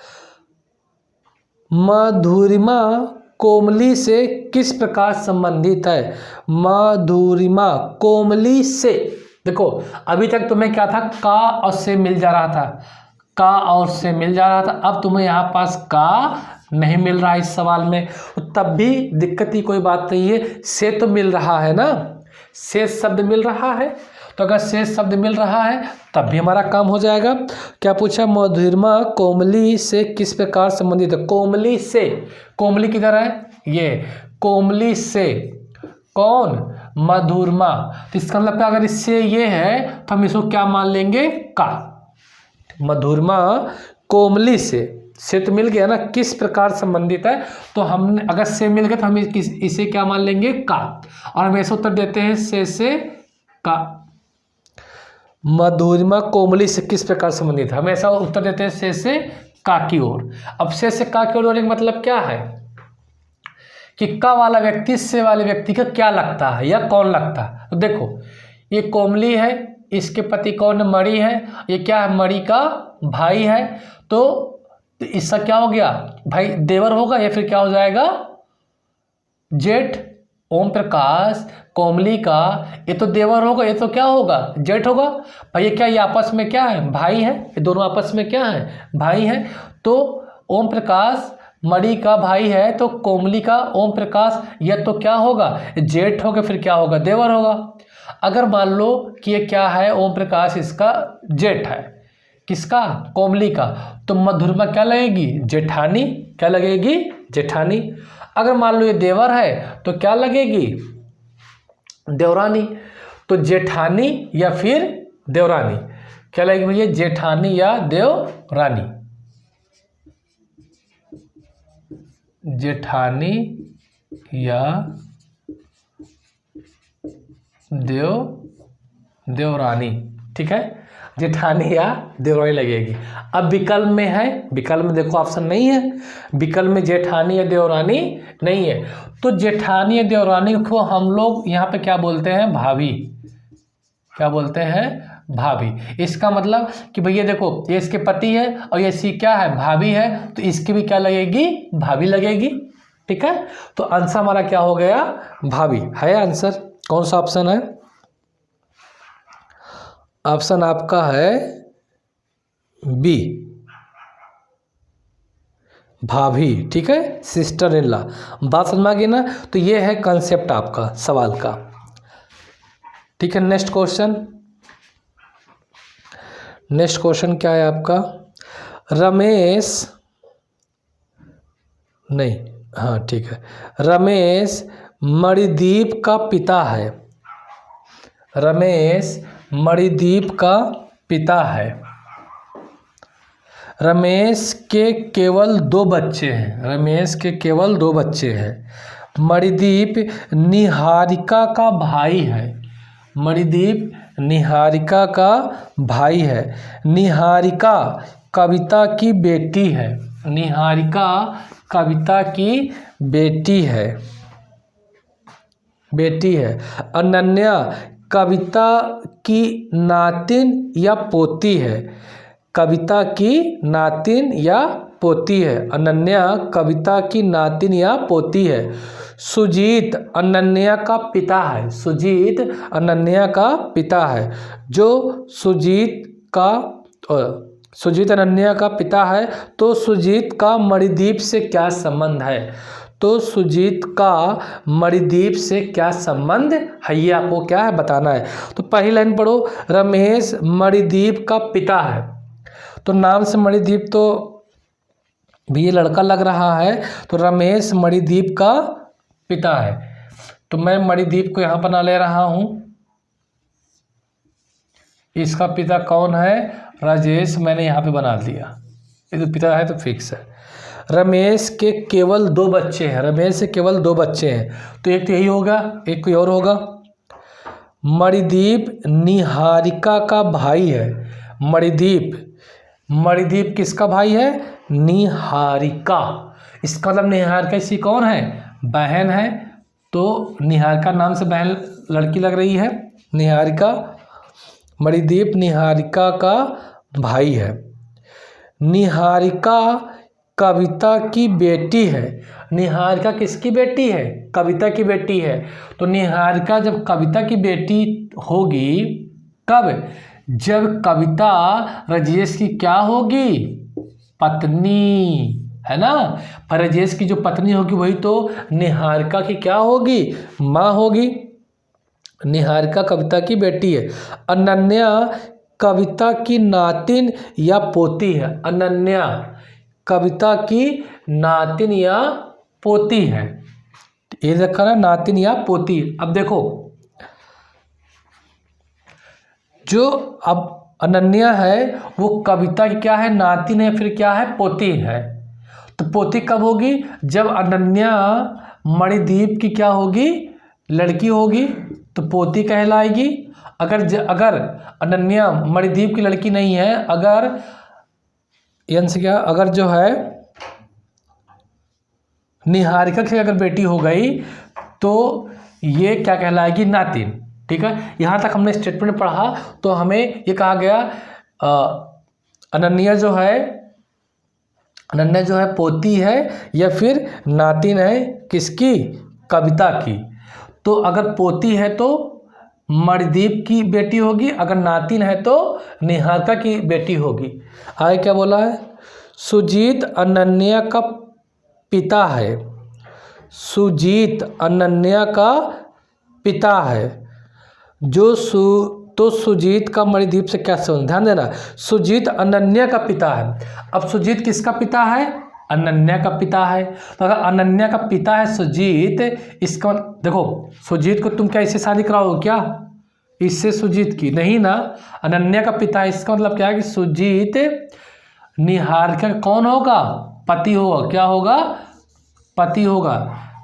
मधुरिमा कोमली से किस प्रकार संबंधित है? मधुरिमा कोमली से। देखो अभी तक तुम्हें क्या था? का और से मिल जा रहा था, का और से मिल जा रहा था। अब तुम्हें यहाँ पास का नहीं मिल रहा है इस सवाल में, तब भी दिक्कत की कोई बात नहीं है। से तो मिल रहा है ना, से शब्द मिल रहा है। तो अगर से शब्द मिल रहा है तब भी हमारा काम हो जाएगा। क्या पूछा? मधुरिमा कोमली से किस प्रकार संबंधित है? कोमली से। कोमली किधर है? ये कोमली से कौन? मधुरिमा। तो इसका मतलब अगर इससे ये है तो हम इसको क्या मान लेंगे? का। मधुरिमा कोमली से तो मिल गया ना, किस प्रकार संबंधित है? तो हमने अगर से मिल गया तो हम इसे क्या मान लेंगे? का। और हम ऐसे उत्तर देते हैं से का। मधुरिमा कोमली से किस प्रकार संबंधित है? हम ऐसा उत्तर देते हैं से का की ओर। अब से का की ओर होने का मतलब क्या है कि का वाला व्यक्ति से वाले व्यक्ति का क्या लगता है या कौन लगता है। तो देखो ये कोमली है, इसके पति कौन? मणि है। ये क्या है? मणि का भाई है। तो इसका क्या हो गया? भाई देवर होगा या फिर क्या हो जाएगा? जेठ। ओम प्रकाश कोमली का ये तो देवर होगा, ये तो क्या होगा? जेठ होगा। भाई ये क्या? ये आपस में क्या है? भाई है। ये दोनों आपस में क्या है? भाई है। तो ओम प्रकाश मणि का भाई है तो कोमली का ओम प्रकाश यह तो क्या होगा? जेठ होगा, फिर क्या होगा? देवर होगा। अगर मान लो कि ये क्या है? ओम प्रकाश इसका जेठ है। किसका? कोमली का। तो मधुरिमा क्या लगेगी? जेठानी। क्या लगेगी? जेठानी। अगर मान लो ये देवर है तो क्या लगेगी? देवरानी। तो जेठानी या फिर देवरानी। क्या लगेगी भैया, जेठानी या देवरानी, जेठानी या देवरानी, ठीक है, जेठानी या देवरानी लगेगी। अब विकल्प में है, विकल्प में देखो ऑप्शन नहीं है, विकल्प में जेठानी या देवरानी नहीं है, तो जेठानी या देवरानी को हम लोग यहाँ पे क्या बोलते हैं, भाभी, क्या बोलते हैं, भाभी। इसका मतलब कि भैया देखो ये इसके पति है और ये इसकी क्या है, भाभी है, तो इसकी भी क्या लगेगी, भाभी लगेगी, ठीक है। तो आंसर हमारा क्या हो गया, भाभी है आंसर। कौन सा ऑप्शन है, ऑप्शन आपका है बी, भाभी, ठीक है, सिस्टर इन लॉ। बात समझ में आ गई ना। तो ये है कंसेप्ट आपका सवाल का, ठीक है। नेक्स्ट क्वेश्चन, नेक्स्ट क्वेश्चन क्या है आपका, रमेश, नहीं, हाँ ठीक है, रमेश मणिदीप का पिता है, रमेश मणिदीप का पिता है, रमेश के केवल 2 बच्चे हैं, रमेश के केवल 2 बच्चे हैं, मणिदीप निहारिका का भाई है, मणिदीप निहारिका का भाई है, निहारिका कविता की बेटी है, निहारिका कविता की बेटी है, बेटी है, अनन्या कविता की नातिन या पोती है, कविता की नातिन या पोती है, अनन्या कविता की नातिन या पोती है, सुजीत अनन्या का पिता है, सुजीत अनन्या का पिता है, जो सुजीत अनन्या का पिता है, तो सुजीत का मणिदीप से क्या संबंध है, तो सुजीत का मणिदीप से क्या संबंध है, ये आपको क्या है बताना है। तो पहली लाइन पढ़ो, रमेश मणिदीप का पिता है, तो नाम से मणिदीप तो भी ये लड़का लग रहा है, तो रमेश मणिदीप का पिता है, तो मैं मणिदीप को यहाँ बना ले रहा हूँ, इसका पिता कौन है, राजेश, मैंने यहाँ पे बना दिया, ये तो पिता है तो फिक्स है। रमेश के केवल 2 बच्चे हैं, रमेश से केवल 2 बच्चे हैं, तो एक तो यही होगा, एक कोई और होगा, मणिदीप निहारिका का भाई है, मणिदीप, मणिदीप किसका भाई है, निहारिका, इसका मतलब निहारिका इसकी कौन है, बहन है, तो निहारिका नाम से बहन लड़की लग रही है, निहारिका, मणिदीप निहारिका का भाई है, निहारिका कविता की बेटी है, निहारिका किसकी बेटी है, कविता की बेटी है, तो निहारिका जब कविता की बेटी होगी कब, जब कविता राजेश की क्या होगी, पत्नी, है ना, पर राजेश की जो पत्नी होगी वही तो निहारिका की क्या होगी, माँ होगी, निहारिका कविता की बेटी है, अनन्या कविता की नातिन या पोती है, अनन्या कविता की नातिन या पोती है, ये देखा ना, नातिन या पोती। अब देखो जो अब अनन्या है वो कविता की क्या है, नातिन है, फिर क्या है, पोती है, तो पोती कब होगी, जब अनन्या मणिदीप की क्या होगी, लड़की होगी, तो पोती कहलाएगी। अगर अनन्या मणिदीप की लड़की नहीं है, अगर से क्या, अगर जो है निहारिका की अगर बेटी हो गई तो ये क्या कहलाएगी, नातिन, ठीक है। यहाँ तक हमने स्टेटमेंट पढ़ा, तो हमें ये कहा गया अनन्या जो है पोती है या फिर नातिन है, किसकी, कविता की, तो अगर पोती है तो मणिदीप की बेटी होगी, अगर नातिन है तो निहारिका की बेटी होगी। आगे क्या बोला है, सुजीत अनन्या का पिता है, सुजीत अनन्या का पिता है, तो सुजीत का मणिदीप से क्या संबंध, ध्यान देना, सुजीत अनन्या का पिता है। अब सुजीत किसका पिता है, अनन्या का पिता है, तो अगर अनन्या का पिता है सुजीत, इसका देखो सुजीत को तुम क्या इससे शादी कराओगे क्या, इससे सुजीत की नहीं ना, अनन्या का पिता है, इसका मतलब क्या है कि सुजीत निहारिका का कौन होगा, पति होगा। क्या होगा, पति होगा,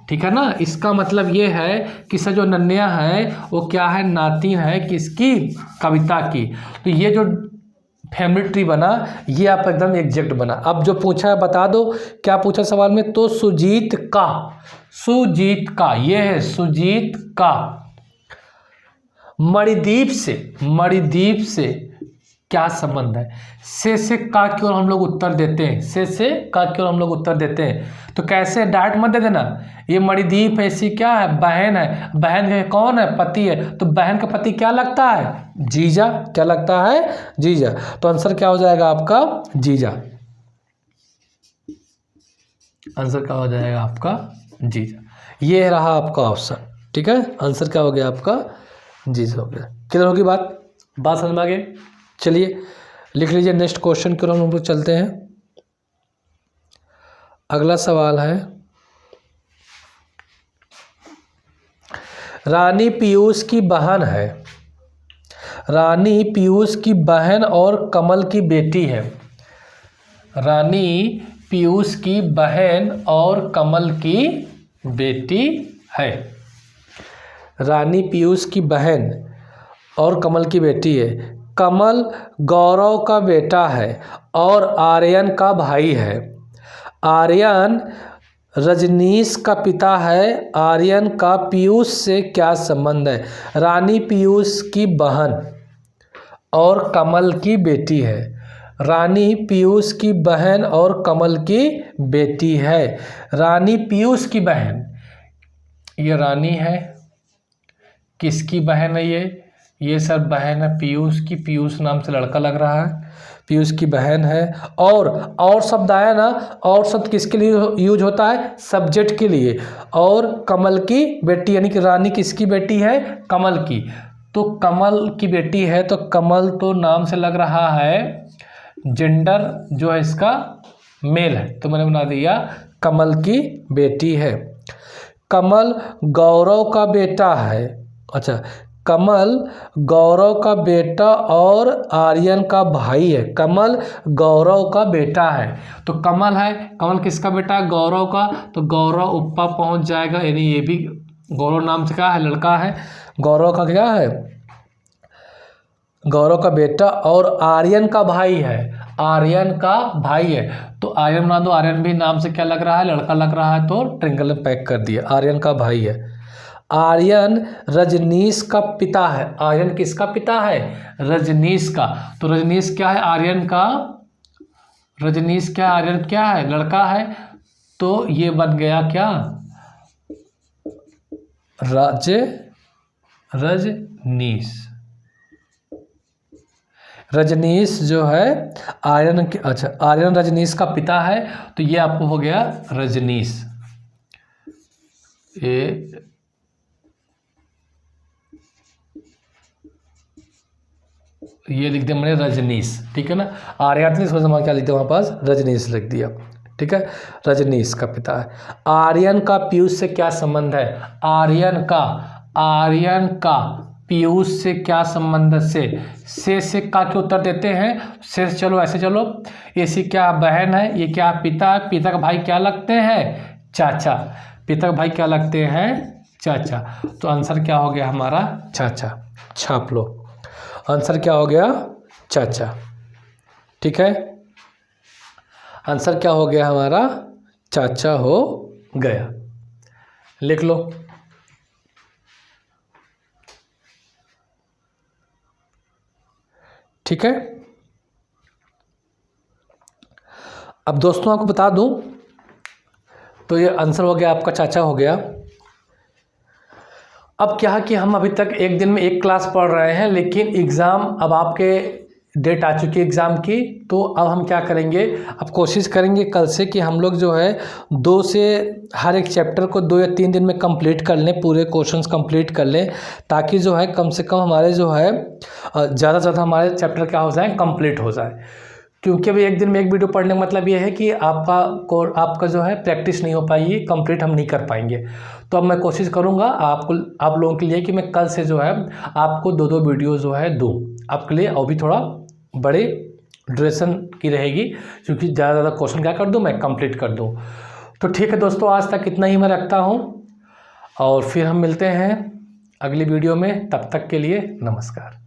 ठीक है ना। इसका मतलब ये है कि सर जो अनन्या है वो क्या है, नातिन है किसकी, कविता की। तो ये जो फैमिली ट्री बना ये आप एकदम एग्जैक्ट बना। अब जो पूछा है बता दो, क्या पूछा सवाल में, तो सुजीत का, सुजीत का, ये है सुजीत का मणिदीप से, मणिदीप से क्या संबंध है। से का की ओर हम लोग उत्तर देते हैं, से का की ओर हम लोग उत्तर देते हैं। तो कैसे, डायरेक्ट मत दे देना, ये मणिदीप ऐसी क्या है, बहन है, बहन के कौन है, पति है, तो बहन का पति क्या लगता है, जीजा, क्या लगता है, जीजा। तो आंसर क्या हो जाएगा आपका, जीजा, आंसर क्या हो जाएगा आपका, जीजा। ये रहा आपका ऑप्शन, ठीक है। आंसर क्या हो गया आपका, जीजा हो गया। क्लियर होगी बात समझ में आ गई। चलिए लिख लीजिए नेक्स्ट क्वेश्चन की ओर हम लोग चलते हैं। अगला सवाल है, रानी पीयूष की बहन है, रानी पीयूष की बहन और कमल की बेटी है। रानी पीयूष की बहन और कमल की बेटी है। रानी पीयूष की बहन और कमल की बेटी है। कमल गौरव का बेटा है और आर्यन का भाई है। आर्यन रजनीश का पिता है। आर्यन का पीयूष से क्या संबंध है। रानी पीयूष की बहन और कमल की बेटी है। रानी पीयूष की बहन और कमल की बेटी है। रानी पीयूष की बहन, ये रानी है, किसकी बहन है ये सर बहन है पीयूष की, पीयूष नाम से लड़का लग रहा है, पीयूष की बहन है। और शब्द आया ना, और शब्द किसके लिए यूज होता है, सब्जेक्ट के लिए। और कमल की बेटी यानी कि रानी किसकी बेटी है, कमल की। तो कमल की बेटी है तो कमल तो नाम से लग रहा है, जेंडर जो है इसका मेल है, तो मैंने बना दिया कमल की बेटी है। कमल गौरव का बेटा है। अच्छा, कमल गौरव का बेटा और आर्यन का भाई है। कमल गौरव का बेटा है, तो कमल है, कमल किसका बेटा है, गौरव का, तो गौरव ऊपर पहुंच जाएगा, यानी ये भी गौरव नाम से क्या है, लड़का है। गौरव का क्या है, गौरव का बेटा और आर्यन का भाई है, आर्यन का भाई है। तो आर्यन बना दो, आर्यन भी नाम से क्या लग रहा है, लड़का लग रहा है, तो ट्रिंगल में पैक कर दिया, आर्यन का भाई है। आर्यन रजनीश का पिता है। आर्यन किसका पिता है, रजनीश का। तो रजनीश क्या है, आर्यन का, रजनीश क्या, आर्यन क्या है, लड़का है, तो ये बन गया क्या, रजनीश। रजनीश जो है आर्यन के, अच्छा आर्यन रजनीश का पिता है, तो ये आपको हो गया रजनीश। ये लिख दिया मैंने रजनीश, ठीक है ना। आर्यन नहीं समझ क्या लिख दिया वहाँ पास, रजनीश लिख दिया, ठीक है। रजनीश का पिता है। आर्यन का पीयूष से क्या संबंध है, आर्यन का पीयूष से क्या संबंध, से का के उत्तर देते हैं। से चलो ऐसे चलो, ये सी क्या बहन है, ये क्या पिता है, पिता का भाई क्या लगते हैं, चाचा, पिता का भाई क्या लगते हैं, चाचा। तो आंसर क्या हो गया हमारा, चाचा। छाप लो, आंसर क्या हो गया, चाचा, ठीक है। आंसर क्या हो गया हमारा, चाचा हो गया। लिख लो। ठीक है। अब दोस्तों आपको बता दूं, तो ये आंसर हो गया आपका, चाचा हो गया। अब क्या है कि हम अभी तक एक दिन में एक क्लास पढ़ रहे हैं, लेकिन एग्ज़ाम अब आपके डेट आ चुकी है एग्ज़ाम की, तो अब हम क्या करेंगे, अब कोशिश करेंगे कल से कि हम लोग जो है 2 से हर एक चैप्टर को 2 या 3 दिन में कंप्लीट कर लें, पूरे क्वेश्चंस कंप्लीट कर लें, ताकि जो है कम से कम हमारे जो है ज़्यादा से ज़्यादा हमारे चैप्टर क्या हो जाए, कंप्लीट हो जाए। क्योंकि अभी एक दिन में एक वीडियो पढ़ने का मतलब ये है कि आपका जो है प्रैक्टिस नहीं हो पाएगी, कंप्लीट हम नहीं कर पाएंगे। तो अब मैं कोशिश करूँगा आप लोगों के लिए कि मैं कल से जो है आपको 2-2 वीडियो जो है दूँ आपके लिए, और भी थोड़ा बड़े ड्यूरेशन की रहेगी, क्योंकि ज़्यादा क्वेश्चन क्या कर दूँ मैं कंप्लीट कर दूँ। तो ठीक है दोस्तों, आज तक इतना ही मैं रखता हूँ और फिर हम मिलते हैं अगली वीडियो में। तब तक के लिए नमस्कार।